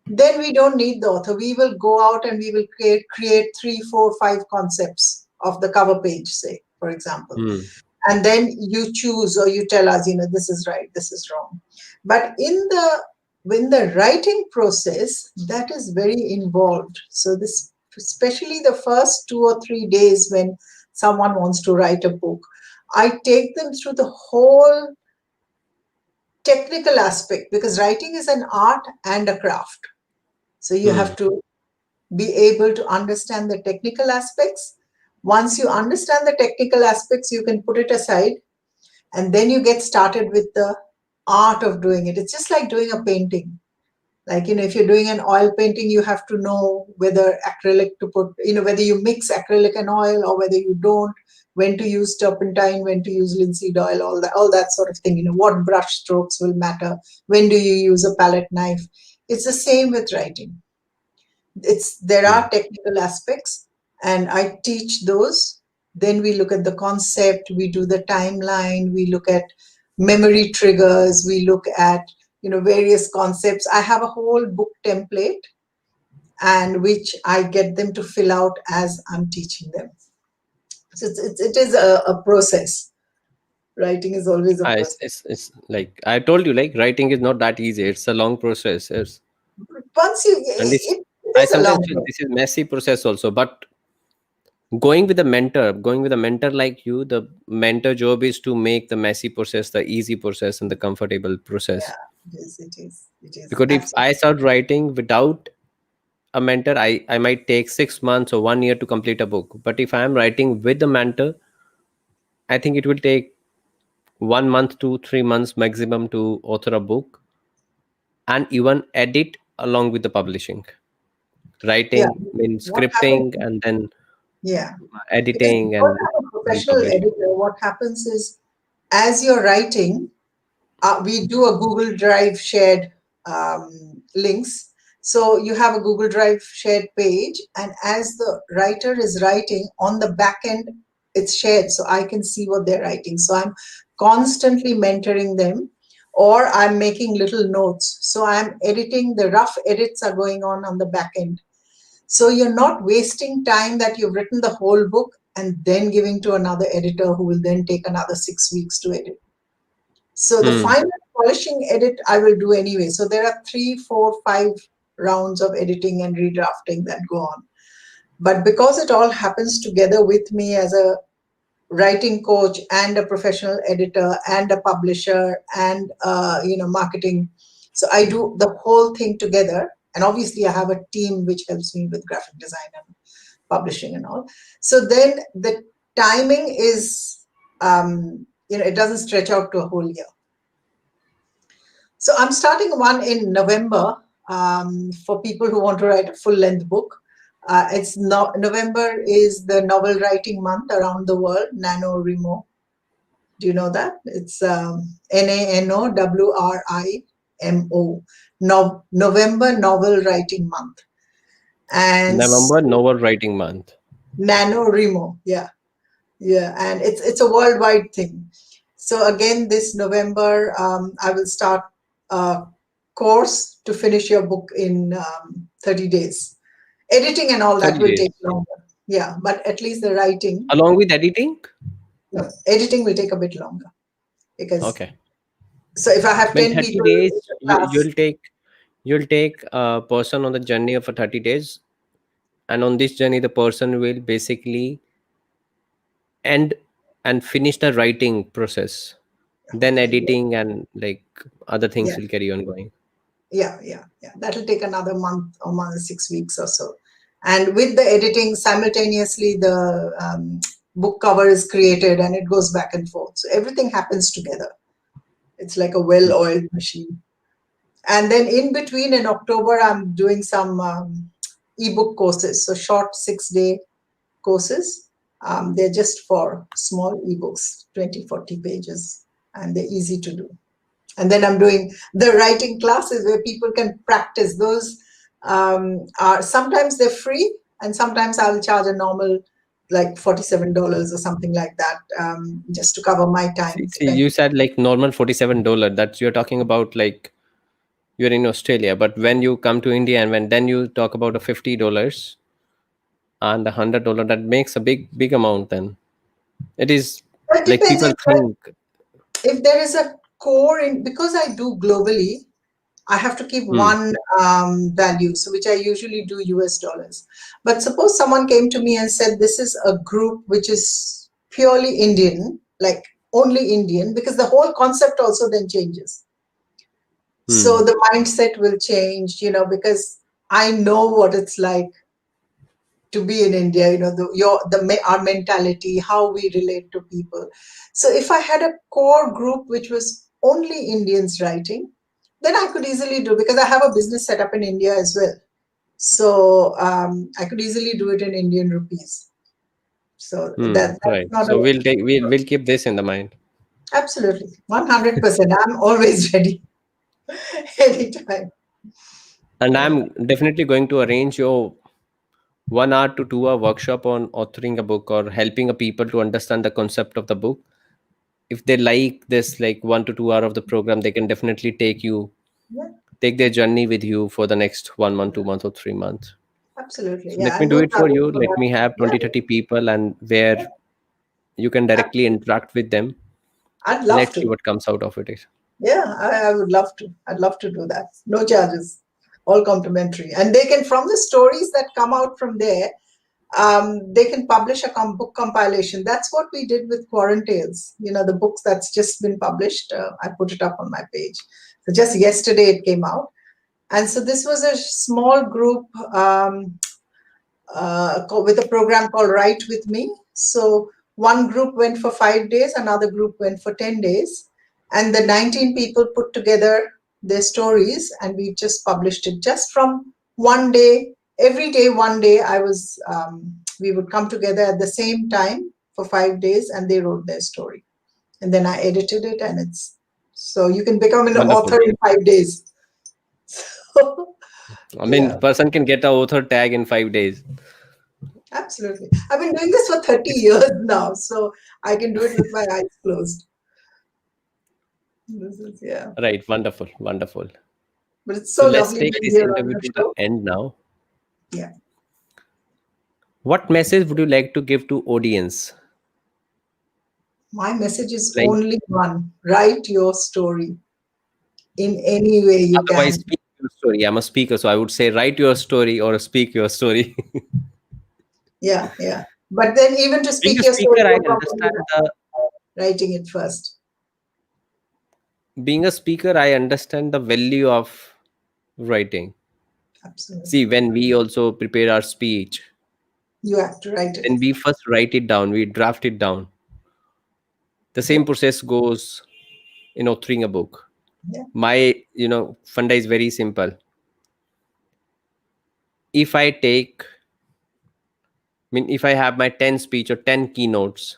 B: Then we don't need the author. We will go out and we will create three, four, five concepts of the cover page, say, for example.
A: Hmm.
B: And then you choose or you tell us, this is right, this is wrong. But in the writing process, that is very involved. So this, especially the first 2 or 3 days when someone wants to write a book, I take them through the whole technical aspect, because writing is an art and a craft. So you
A: Hmm.
B: have to be able to understand the technical aspects. Once you understand the technical aspects, you can put it aside, and then you get started with the art of doing it. It's just like doing a painting. Like, if you're doing an oil painting, you have to know whether acrylic to put, whether you mix acrylic and oil or whether you don't, when to use turpentine, when to use linseed oil, all that sort of thing. What brush strokes will matter, when do you use a palette knife. It's the same with writing. There
A: Hmm.
B: are technical aspects, and I teach those. Then we look at the concept, we do the timeline, we look at memory triggers, we look at various concepts. I have a whole book template, and which I get them to fill out as I'm teaching them. So it is a process. Writing is always a process.
A: It's like I told you, like writing is not that easy. It's a long process.
B: Once you,
A: And this,
B: it
A: I
B: is a
A: sometimes
B: long
A: feel
B: process.
A: this is messy process also. But going with a mentor like you, the mentor job is to make the messy process the easy process and the comfortable process.
B: Yeah, it is
A: Because if I
B: absolutely.
A: start writing without a mentor, I might take 6 months or 1 year to complete a book. But if I am writing with a mentor, I think it will take 1 month to 3 months maximum to author a book and even edit along with the publishing.
B: Yeah.
A: Writing means
B: What happens?
A: scripting and then
B: Yeah. Because
A: editing
B: because
A: and
B: I'm a
A: then
B: professional
A: publishing.
B: editor, what happens is, as you're writing, we do a Google Drive shared links. So you have a Google Drive shared page, and as the writer is writing on the back end, it's shared, so I can see what they're writing. So I'm constantly mentoring them, or I'm making little notes. So I'm editing. The rough edits are going on the back end. So you're not wasting time that you've written the whole book and then giving to another editor who will then take another 6 weeks to edit. So the
A: Hmm.
B: final polishing edit I will do anyway. So there are 3, 4, 5 rounds of editing and redrafting that go on. But because it all happens together with me as a writing coach and a professional editor and a publisher and marketing, so I do the whole thing together. And obviously, I have a team which helps me with graphic design and publishing and all. So then the timing is, it doesn't stretch out to a whole year. So I'm starting one in November, for people who want to write a full-length book. November is the novel writing month around the world, NaNoWriMo. Do you know that? It's NaNoWriMo, November Novel Writing Month. And
A: November, novel writing month.
B: NaNoWriMo, yeah. Yeah, and it's a worldwide thing. So again, this November, I will start a course to finish your book in 30 days. Editing and all that
A: 30
B: will take
A: days.
B: longer. Yeah, but at least the writing,
A: Along with editing?
B: no, editing will take a bit longer because
A: Okay.
B: so if I have
A: When
B: 10
A: 30
B: people
A: days,
B: in the class,
A: you'll take a person on the journey of a 30 days, and on this journey the person will basically end and finish the writing process, then
B: okay, yeah,
A: editing and like other things
B: yeah,
A: will carry on going.
B: yeah. That'll take another month or 6 weeks or so. And with the editing, simultaneously the book cover is created and it goes back and forth. So everything happens together. It's like a well-oiled machine. And then in between, in October, I'm doing some ebook courses, so short 6-day courses. They're just for small ebooks, 20, 40 pages, and they're easy to do. And then I'm doing the writing classes where people can practice. Those are sometimes they're free, and sometimes I'll charge a normal like $47 or something like that, just to cover my time.
A: See, you said like normal $47. That's you're talking about like you're in Australia, but when you come to India and when then you talk about a $50 and $100, that makes a big amount. Then it is
B: But it
A: like
B: depends
A: people think.
B: if there is a core in, because I do globally, I have to keep
A: Hmm,
B: one value, so which I usually do US dollars. But suppose someone came to me and said, this is a group which is purely Indian, like only Indian, because the whole concept also then changes. So
A: hmm,
B: the mindset will change, because I know what it's like to be in India, our mentality, how we relate to people. So if I had a core group which was only Indians writing, then I could easily do, because I have a business set up in India as well. So I could easily do it in Indian rupees. So that's
A: right.
B: not
A: So
B: a
A: we'll keep this in the mind.
B: absolutely 100%. I'm always ready anytime.
A: And
B: Yeah.
A: I'm definitely going to arrange your 1 hour to 2 hour workshop on authoring a book or helping a people to understand the concept of the book. If they like this like 1 to 2 hour of the program, they can definitely
B: Yeah,
A: take their journey with you for the next 1 month, 2 months, or 3 months.
B: absolutely.
A: So
B: Yeah,
A: let me
B: I'll
A: do
B: do
A: it for
B: travel
A: you.
B: for
A: Let
B: that.
A: me have
B: Yeah,
A: 20, 30 people and where
B: yeah,
A: you can directly
B: absolutely.
A: interact with them.
B: I'd love
A: Let's see
B: to.
A: what comes out of it.
B: Yeah, I would love to. I'd love to do that. No charges, all complimentary. And they can, from the stories that come out from there, they can publish a book compilation. That's what we did with Quarantales. The books that's just been published. I put it up on my page. So just yesterday it came out. And so this was a small group with a program called Write With Me. So one group went for 5 days, another group went for 10 days. And the 19 people put together their stories, and we just published it just from one day. Every day, one day, we would come together at the same time for 5 days, and they wrote their story. And then I edited it, and so you can become an
A: Wonderful.
B: author in 5 days. So,
A: I mean,
B: yeah.
A: person can get a author tag in 5 days.
B: Absolutely. I've been doing this for 30
A: It's
B: years now, so I can do it with my eyes closed. Yeah.
A: right. Wonderful. Wonderful.
B: But it's
A: So
B: so
A: let's
B: lovely
A: take
B: being
A: this
B: here on
A: interview
B: your
A: to the
B: show.
A: end now.
B: Yeah.
A: What message would you like to give to audience?
B: My message is
A: Like
B: only one: write your story in any way you
A: otherwise,
B: can.
A: speak your story. I'm a speaker, so I would say write your story or speak your story.
B: Yeah, yeah. But then, even to
A: Being
B: speak
A: a
B: your story,
A: speaker, I
B: you're probably
A: understand the
B: writing it first.
A: being a speaker, I understand the value of writing. See,
B: Absolutely.
A: when we also prepare our speech,
B: You have to write it.
A: then we first write it down, we draft it down. The
B: Yeah,
A: same process goes in authoring a book.
B: yeah,
A: My, funda is very simple. If I take, if I have my 10 speech or 10 keynotes,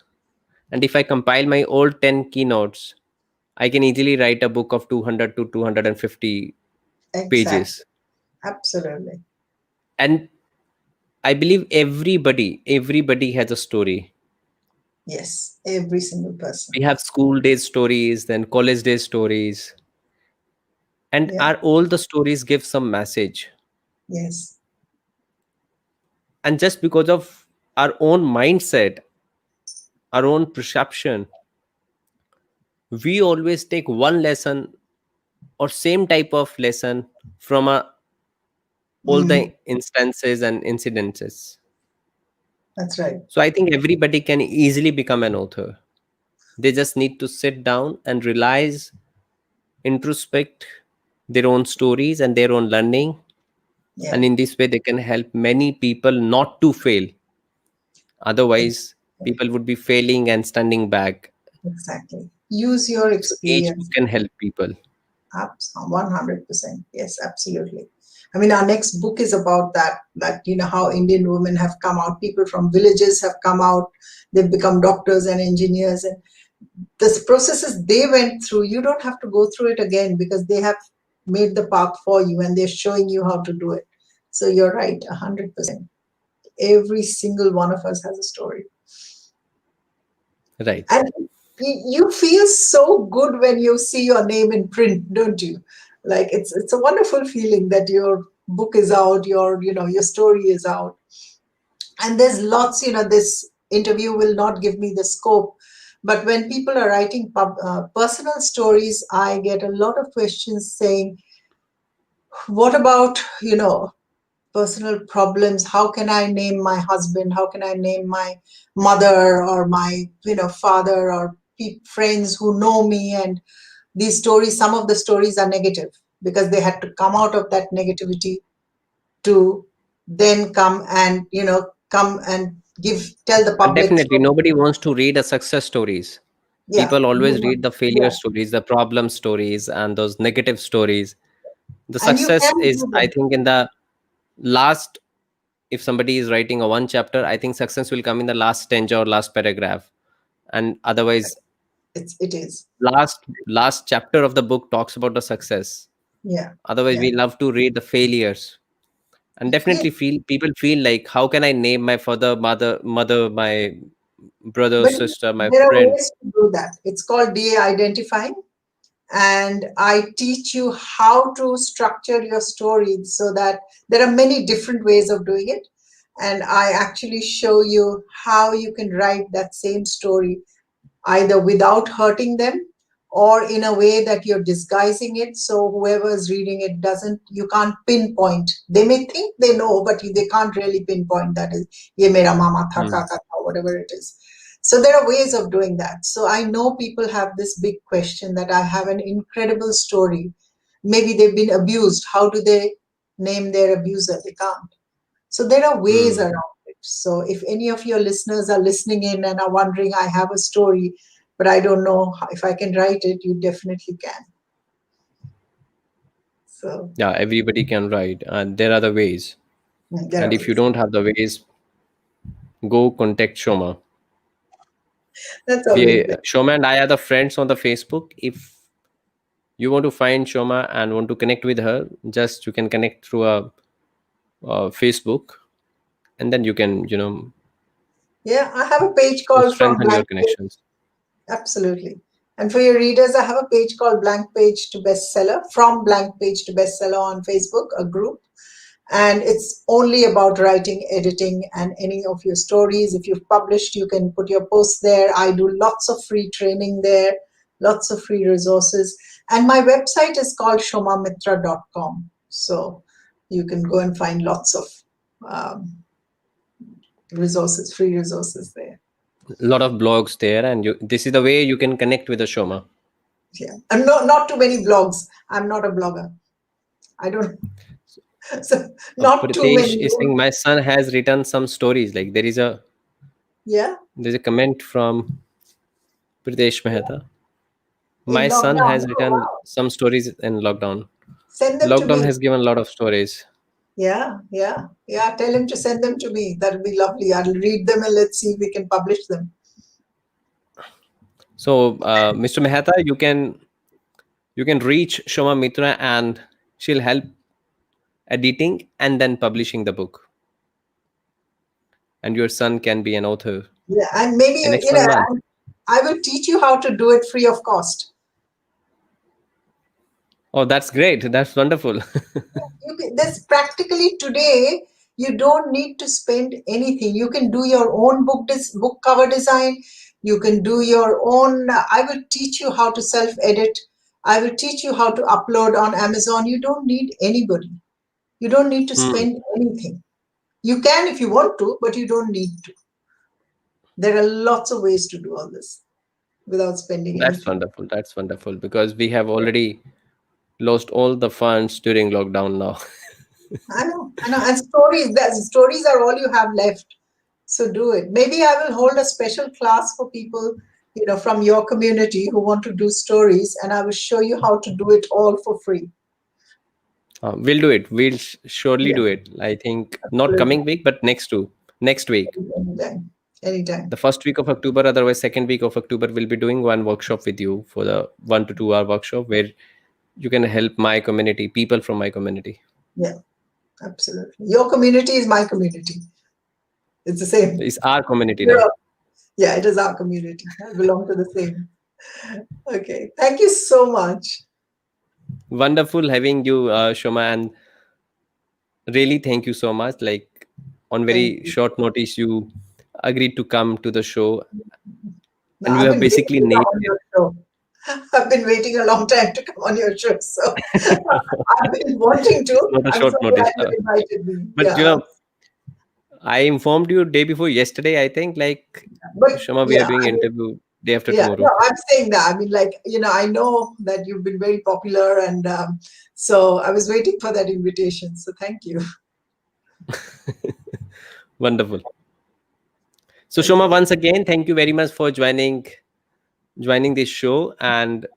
A: and if I compile my all 10 keynotes, I can easily write a book of 200 to 250
B: exactly.
A: pages.
B: Absolutely.
A: And I believe everybody has a story.
B: Yes, every single person.
A: We have school days stories, then college days stories, and
B: Yeah.
A: our all the stories give some message.
B: Yes.
A: And just because of our own mindset, our own perception, we always take one lesson or same type of lesson from all
B: Mm,
A: the instances and incidences.
B: that's right.
A: So I think everybody can easily become an author. They just need to sit down and realize, introspect their own stories and their own learning.
B: Yeah.
A: And in this way, they can help many people not to fail. Otherwise,
B: Exactly.
A: people would be failing and standing back.
B: Exactly. Use your
A: So each book
B: experience.
A: can help people.
B: 100%. Yes, absolutely. I mean, our next book is about that, how Indian women have come out, people from villages have come out, they've become doctors and engineers. And this processes they went through, you don't have to go through it again because they have made the path for you and they're showing you how to do it. So you're right, 100%. Every single one of us has a story.
A: Right.
B: And you feel so good when you see your name in print, don't you? Like it's a wonderful feeling that your book is out, your story is out. And there's lots, this interview will not give me the scope, but when people are writing personal stories, I get a lot of questions saying, what about, personal problems? How can I name my husband? How can I name my mother or my, father or friends who know me? And these stories, some of the stories are negative because they had to come out of that negativity to then come and tell the
A: And
B: public.
A: definitely,
B: So,
A: nobody wants to read a success stories.
B: yeah,
A: People
B: you
A: always read
B: want,
A: the failure
B: yeah,
A: stories, the problem stories, and those negative stories. The
B: and you
A: success
B: can
A: is,
B: do
A: I
B: them.
A: think, in the last. If somebody is writing a one chapter, I think success will come in the last stanza or last paragraph. And otherwise,
B: It is,
A: last chapter of the book talks about the success.
B: yeah,
A: Otherwise,
B: yeah.
A: we love to read the failures. And
B: Yeah,
A: definitely feel people feel like, how can I name my father, mother, my brother,
B: but
A: sister, my
B: there are
A: friend?
B: ways to do that. It's called de-identifying, and I teach you how to structure your story so that there are many different ways of doing it. And I actually show you how you can write that same story either without hurting them or in a way that you're disguising it so whoever is reading it doesn't, you can't pinpoint. They may think they know, but they can't really pinpoint that is ye mera mama tha
A: Hmm.
B: kaka tha, whatever it is. So there are ways of doing that. So I know people have this big question that I have an incredible story. Maybe they've been abused. How do they name their abuser? They can't. So there are ways
A: Hmm.
B: around it. So if any of your listeners are listening in and are wondering, I have a story, but I don't know if I can write it, you definitely can. So
A: Yeah, everybody can write, and there are the ways.
B: there
A: And
B: are
A: if you
B: ways.
A: don't have the ways, go contact Shoma.
B: That's always there.
A: Shoma and I are the friends on the Facebook. If you want to find Shoma and want to connect with her, just you can connect through a Facebook, and then you can
B: Yeah, I have a page called From
A: strengthen your
B: Blank Page.
A: connections.
B: Absolutely. And for your readers, I have a page called Blank Page to Bestseller, From Blank Page to Bestseller on Facebook, a group. And it's only about writing, editing, and any of your stories. If you've published, you can put your posts there. I do lots of free training there, lots of free resources. And my website is called shomamitra.com. So you can go and find lots of um, resources, free resources there.
A: A lot of blogs there, and this is the way you can connect with the Shoma.
B: Yeah. And not too many blogs. I'm not a blogger. I don't, so not too
A: Pritesh
B: many.
A: is saying my son has written some stories. Like
B: Yeah.
A: there's a comment from Pritesh Mehta.
B: In
A: My son
B: lockdown.
A: has
B: Oh,
A: written
B: wow.
A: some stories in lockdown.
B: Send them to
A: Lockdown
B: me.
A: has given a lot of stories.
B: Yeah, yeah, yeah. Tell him to send them to me. That'll be lovely. I'll read them and let's see if we can publish them.
A: So, Mr. Mehta, you can reach Shoma Mitra, and she'll help editing and then publishing the book. And your son can be an author
B: Yeah, and maybe
A: in next 1 month.
B: I will teach you how to do it free of cost.
A: Oh, that's great. That's wonderful.
B: This practically today, you don't need to spend anything. You can do your own book cover design. You can do your own. I will teach you how to self edit. I will teach you how to upload on Amazon. You don't need anybody. You don't need to
A: Hmm.
B: spend anything. You can if you want to, but you don't need to. There are lots of ways to do all this without spending
A: That's
B: anything.
A: wonderful. That's wonderful because we have already lost all the funds during lockdown now.
B: I know. And stories are all you have left. So do it. Maybe I will hold a special class for people, from your community who want to do stories, and I will show you how to do it all for free.
A: We'll do it. We'll surely
B: Yeah,
A: do it. I think not
B: absolutely.
A: coming week, but next week.
B: Anytime. Anytime.
A: The first week of October, otherwise second week of October, we'll be doing one workshop with you for the 1 to 2 hour workshop where you can help my community, people from my community.
B: Yeah, absolutely. Your community is my community. It's the same.
A: It's our community
B: We're
A: now.
B: all- Yeah, it is our community. I belong to the same. Okay. Thank you so much.
A: Wonderful having you, Shoma, and really thank you so much. Like on
B: Thank
A: very
B: you.
A: short notice, you agreed to come to the show,
B: Now,
A: and you
B: I've
A: have
B: been waiting
A: basically
B: to come
A: nailed
B: on your show. I've been waiting a long time to come on your show. So I've been wanting
A: it's
B: to.
A: not a
B: I'm so
A: short notice
B: glad you
A: now.
B: invited me.
A: But
B: Yeah.
A: I informed you day before yesterday. I think like
B: But
A: Shoma, we are
B: yeah,
A: doing
B: I mean,
A: interview day after
B: yeah, no,
A: tomorrow.
B: I'm saying that. I mean, like, I know that you've been very popular, and so I was waiting for that invitation. So thank you.
A: Wonderful. So Shoma,
B: Okay.
A: once again, thank you very much for joining this show and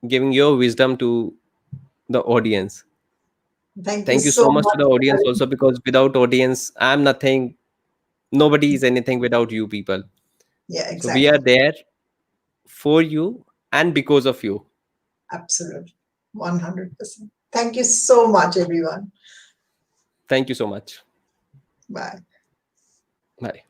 A: giving your wisdom to the audience.
B: Thank you
A: Thank you
B: so
A: so much to
B: much
A: the
B: for
A: audience
B: having
A: also because without audience, I'm nothing. Nobody is anything without you people.
B: Yeah,
A: So we are
B: exactly.
A: there for you and because of you.
B: Absolutely. 100%. Thank you so much, everyone.
A: Thank you so much.
B: Bye.
A: Bye.